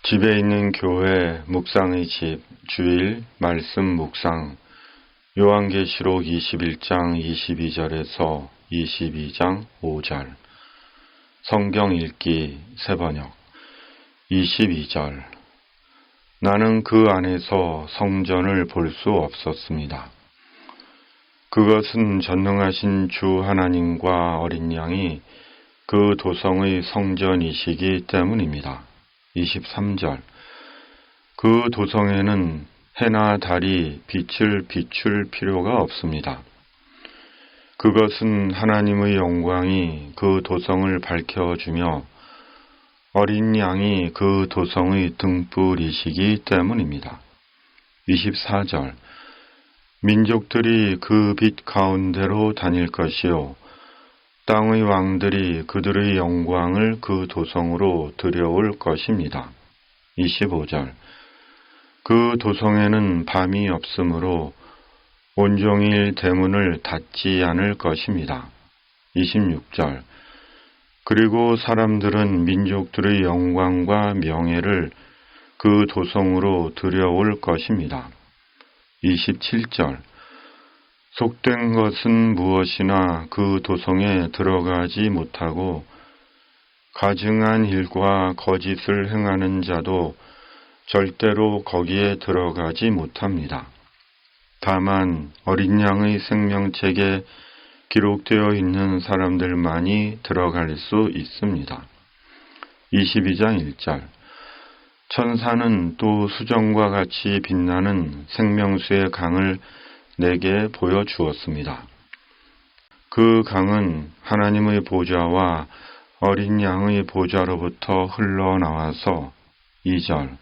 집에 있는 교회 묵상의 집 주일 말씀 묵상 요한계시록 21장 22절에서 22장 5절 성경 읽기 새번역 22절 나는 그 안에서 성전을 볼 수 없었습니다. 그것은 전능하신 주 하나님과 어린 양이 그 도성의 성전이시기 때문입니다. 23절 그 도성에는 해나 달이 빛을 비출 필요가 없습니다. 그것은 하나님의 영광이 그 도성을 밝혀주며 어린 양이 그 도성의 등불이시기 때문입니다. 24절 민족들이 그 빛 가운데로 다닐 것이요 땅의 왕들이 그들의 영광을 그 도성으로 들여올 것입니다. 25절 그 도성에는 밤이 없으므로 온종일 대문을 닫지 않을 것입니다. 26절 그리고 사람들은 민족들의 영광과 명예를 그 도성으로 들여올 것입니다. 27절 속된 것은 무엇이나 그 도성에 들어가지 못하고 가증한 일과 거짓을 행하는 자도 절대로 거기에 들어가지 못합니다. 다만 어린 양의 생명책에 기록되어 있는 사람들만이 들어갈 수 있습니다. 22장 1절 천사는 또 수정과 같이 빛나는 생명수의 강을 내게 보여주었습니다. 그 강은 하나님의 보좌와 어린 양의 보좌로부터 흘러나와서 2절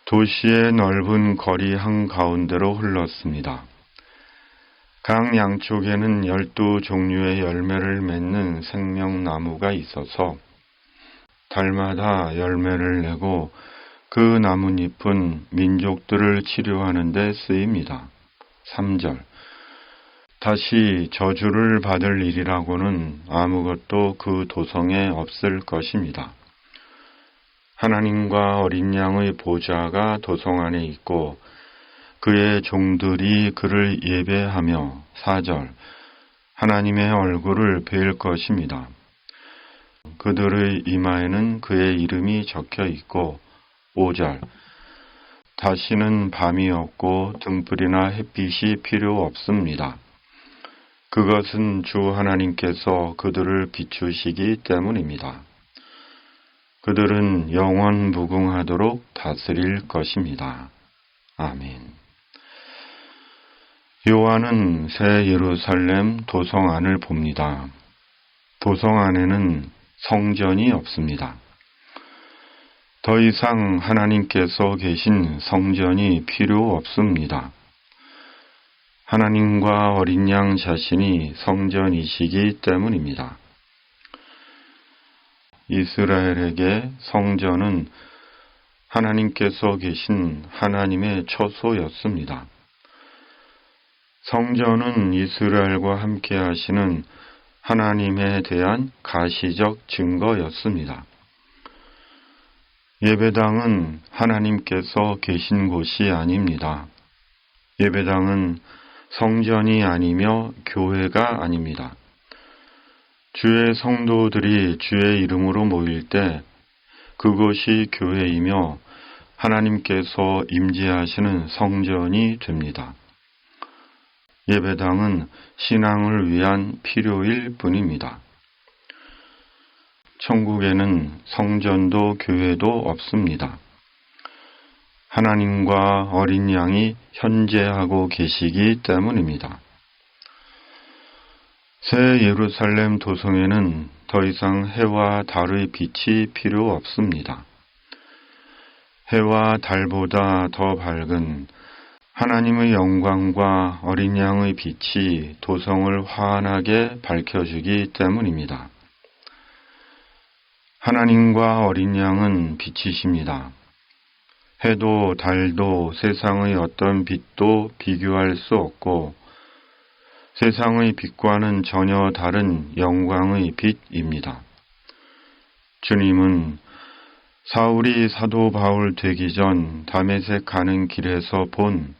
도시의 넓은 거리 한가운데로 흘렀습니다. 강 양쪽에는 12종류의 열매를 맺는 생명나무가 있어서 달마다 열매를 내고 그 나뭇잎은 민족들을 치료하는 데 쓰입니다. 3절 다시 저주를 받을 일이라고는 아무것도 그 도성에 없을 것입니다. 하나님과 어린 양의 보좌가 도성 안에 있고 그의 종들이 그를 예배하며 4절 하나님의 얼굴을 뵐 것입니다. 그들의 이마에는 그의 이름이 적혀 있고 5절 다시는 밤이 없고 등불이나 햇빛이 필요 없습니다. 그것은 주 하나님께서 그들을 비추시기 때문입니다. 그들은 영원 무궁하도록 다스릴 것입니다. 아멘. 요한은 새 예루살렘 도성 안을 봅니다. 도성 안에는 성전이 없습니다. 더 이상 하나님께서 계신 성전이 필요 없습니다. 하나님과 어린 양 자신이 성전이시기 때문입니다. 이스라엘에게 성전은 하나님께서 계신 하나님의 처소였습니다. 성전은 이스라엘과 함께 하시는 하나님에 대한 가시적 증거였습니다. 예배당은 하나님께서 계신 곳이 아닙니다. 예배당은 성전이 아니며 교회가 아닙니다. 주의 성도들이 주의 이름으로 모일 때 그것이 교회이며 하나님께서 임재하시는 성전이 됩니다. 예배당은 신앙을 위한 필요일 뿐입니다. 천국에는 성전도 교회도 없습니다. 하나님과 어린 양이 현재하고 계시기 때문입니다. 새 예루살렘 도성에는 더 이상 해와 달의 빛이 필요 없습니다. 해와 달보다 더 밝은 하나님의 영광과 어린 양의 빛이 도성을 환하게 밝혀주기 때문입니다. 하나님과 어린 양은 빛이십니다. 해도 달도 세상의 어떤 빛도 비교할 수 없고 세상의 빛과는 전혀 다른 영광의 빛입니다. 주님은 사울이 사도 바울 되기 전 다메섹 가는 길에서 본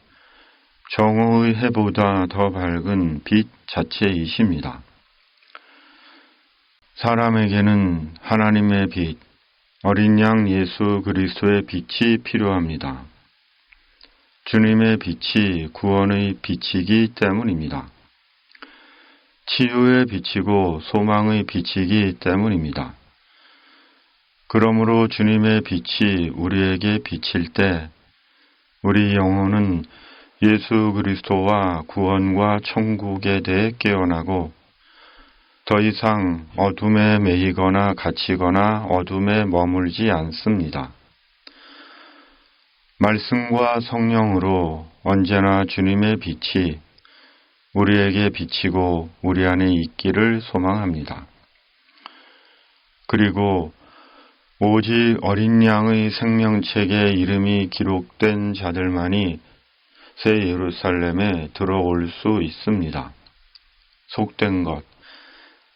정오의 해보다 더 밝은 빛 자체이십니다. 사람에게는 하나님의 빛, 어린 양 예수 그리스도의 빛이 필요합니다. 주님의 빛이 구원의 빛이기 때문입니다. 치유의 빛이고 소망의 빛이기 때문입니다. 그러므로 주님의 빛이 우리에게 비칠 때 우리 영혼은 예수 그리스도와 구원과 천국에 대해 깨어나고 더 이상 어둠에 매이거나 갇히거나 어둠에 머물지 않습니다. 말씀과 성령으로 언제나 주님의 빛이 우리에게 비치고 우리 안에 있기를 소망합니다. 그리고 오직 어린 양의 생명책에 이름이 기록된 자들만이 새 예루살렘에 들어올 수 있습니다. 속된 것,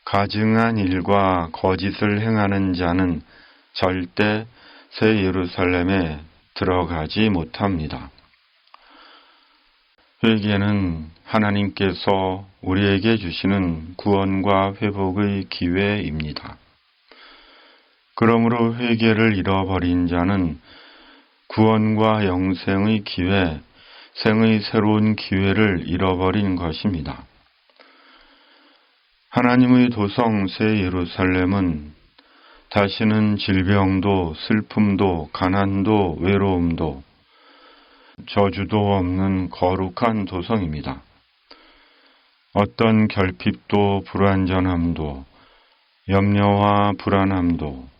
가증한 일과 거짓을 행하는 자는 절대 새 예루살렘에 들어가지 못합니다. 회개는 하나님께서 우리에게 주시는 구원과 회복의 기회입니다. 그러므로 회개를 잃어버린 자는 구원과 영생의 기회, 생의 새로운 기회를 잃어버린 것입니다. 하나님의 도성 새 예루살렘은 다시는 질병도 슬픔도 가난도 외로움도 저주도 없는 거룩한 도성입니다. 어떤 결핍도 불완전함도 염려와 불안함도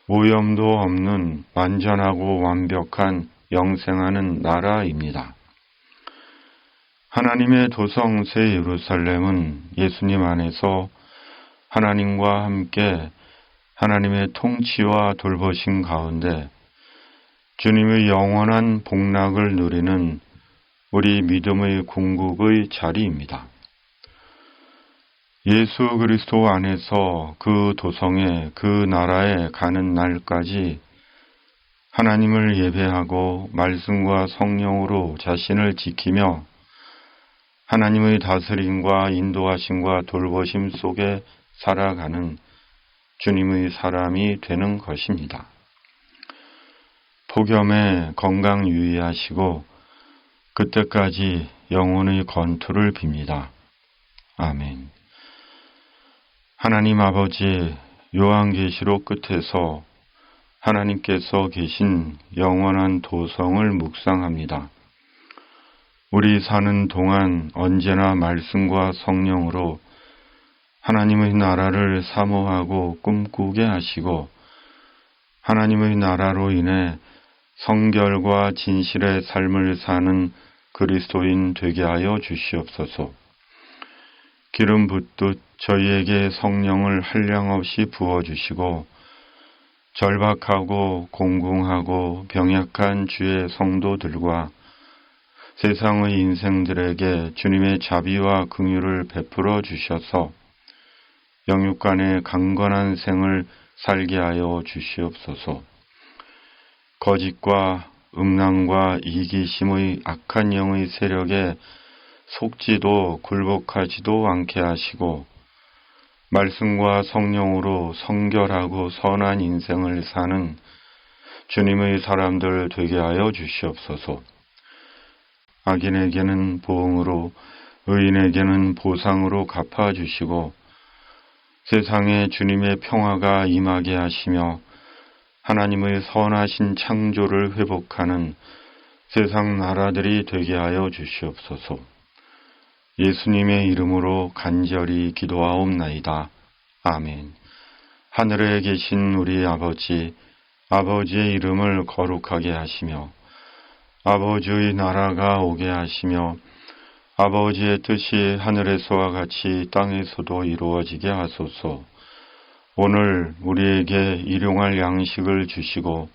오염도 없는 완전하고 완벽한 영생하는 나라입니다. 하나님의 도성 새 예루살렘은 예수님 안에서 하나님과 함께 하나님의 통치와 돌보심 가운데 주님의 영원한 복락을 누리는 우리 믿음의 궁극의 자리입니다. 예수 그리스도 안에서 그 도성에 그 나라에 가는 날까지 하나님을 예배하고 말씀과 성령으로 자신을 지키며 하나님의 다스림과 인도하심과 돌보심 속에 살아가는 주님의 사람이 되는 것입니다. 폭염에 건강 유의하시고 그때까지 영혼의 건투를 빕니다. 아멘. 하나님 아버지, 요한계시록 끝에서 하나님께서 계신 영원한 도성을 묵상합니다. 우리 사는 동안 언제나 말씀과 성령으로 하나님의 나라를 사모하고 꿈꾸게 하시고 하나님의 나라로 인해 성결과 진실의 삶을 사는 그리스도인 되게 하여 주시옵소서. 기름 붓듯 저희에게 성령을 한량없이 부어주시고 절박하고 공궁하고 병약한 주의 성도들과 세상의 인생들에게 주님의 자비와 긍휼을 베풀어 주셔서 영육간의 강건한 생을 살게 하여 주시옵소서. 거짓과 음란과 이기심의 악한 영의 세력에 속지도 굴복하지도 않게 하시고 말씀과 성령으로 성결하고 선한 인생을 사는 주님의 사람들 되게 하여 주시옵소서. 악인에게는 보응으로 의인에게는 보상으로 갚아주시고 세상에 주님의 평화가 임하게 하시며 하나님의 선하신 창조를 회복하는 세상 나라들이 되게 하여 주시옵소서. 예수님의 이름으로 간절히 기도하옵나이다. 아멘. 하늘에 계신 우리 아버지, 아버지의 이름을 거룩하게 하시며 아버지의 나라가 오게 하시며 아버지의 뜻이 하늘에서와 같이 땅에서도 이루어지게 하소서. 오늘 우리에게 일용할 양식을 주시고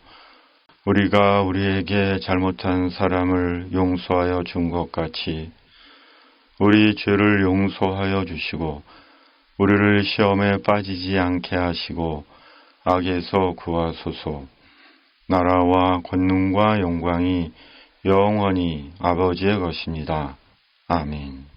우리가 우리에게 잘못한 사람을 용서하여 준 것 같이 우리 죄를 용서하여 주시고 우리를 시험에 빠지지 않게 하시고 악에서 구하소서. 나라와 권능과 영광이 영원히 아버지의 것입니다. 아멘.